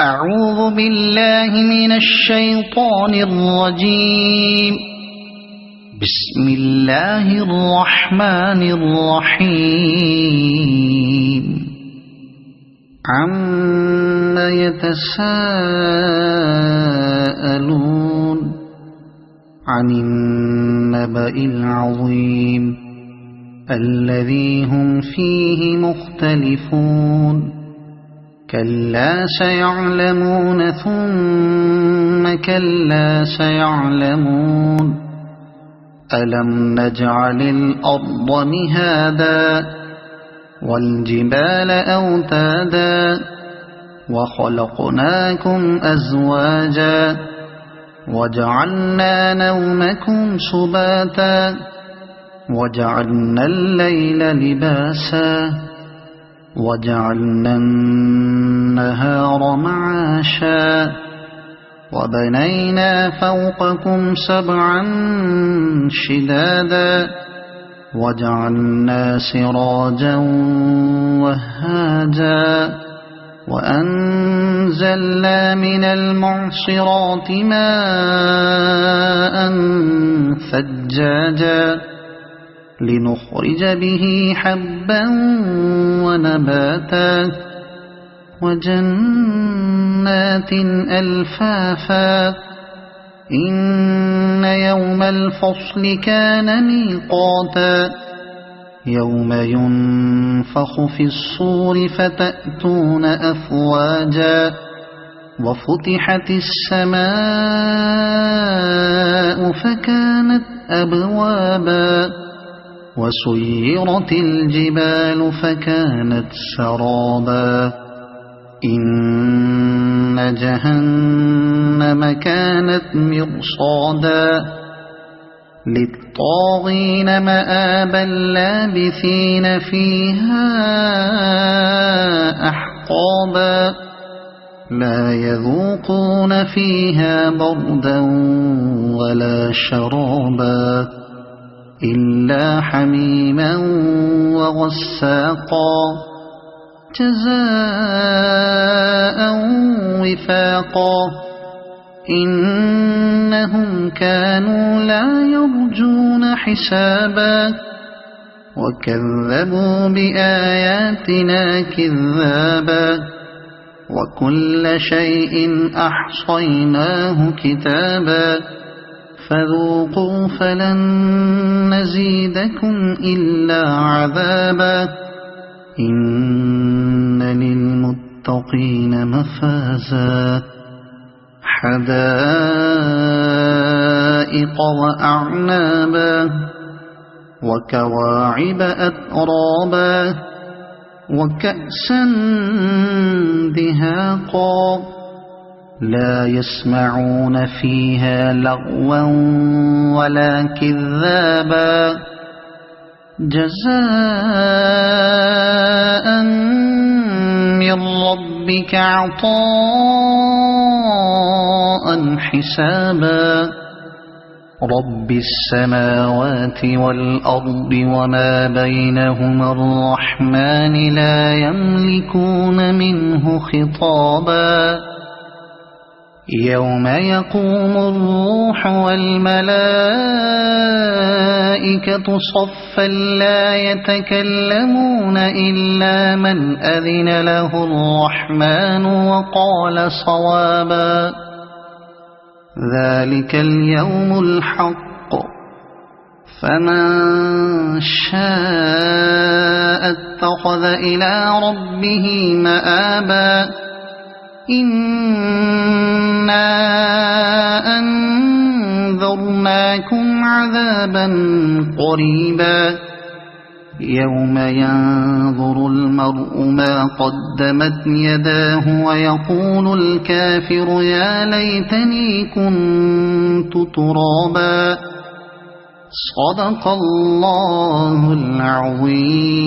أعوذ بالله من الشيطان الرجيم. بسم الله الرحمن الرحيم. عَمَّ يتساءلون عن النبأ العظيم الذي هم فيه مختلفون. كلا سيعلمون ثم كلا سيعلمون. ألم نجعل الأرض مهادا والجبال أوتادا وخلقناكم أزواجا وجعلنا نومكم سباتا وجعلنا الليل لباسا وجعلنا النهار معاشا وبنينا فوقكم سبعا شدادا وجعلنا سراجا وهاجا وأنزلنا من المعصرات ماء ثجاجا لنخرج به حبا ونباتا وجنات ألفافا. إن يوم الفصل كان ميقاتا. يوم ينفخ في الصور فتأتون أفواجا وفتحت السماء فكانت أبوابا وسيرت الجبال فكانت سرابا. إن جهنم كانت مرصادا للطاغين مآبا لابثين فيها أحقابا. لا يذوقون فيها بردا ولا شرابا إلا حميما وغساقا جزاء وفاقا. إنهم كانوا لا يرجون حسابا وكذبوا بآياتنا كذابا وكل شيء أحصيناه كتابا فذوقوا فلن نزيدكم إلا عذابا. إن للمتقين مفازا حدائق وأعنابا وكواعب أترابا وكأسا دهاقا لا يسمعون فيها لغوا ولا كذابا جزاء من ربك عطاء حسابا. رب السماوات والأرض وما بينهما الرحمن لا يملكون منه خطابا. يوم يقوم الروح والملائكة صفا لا يتكلمون إلا من أذن له الرحمن وقال صوابا. ذلك اليوم الحق فمن شاء اتخذ إلى ربه مآبا. إنا أنذرناكم عذابا قريبا يوم ينظر المرء ما قدمت يداه ويقول الكافر يا ليتني كنت ترابا. صدق الله العظيم.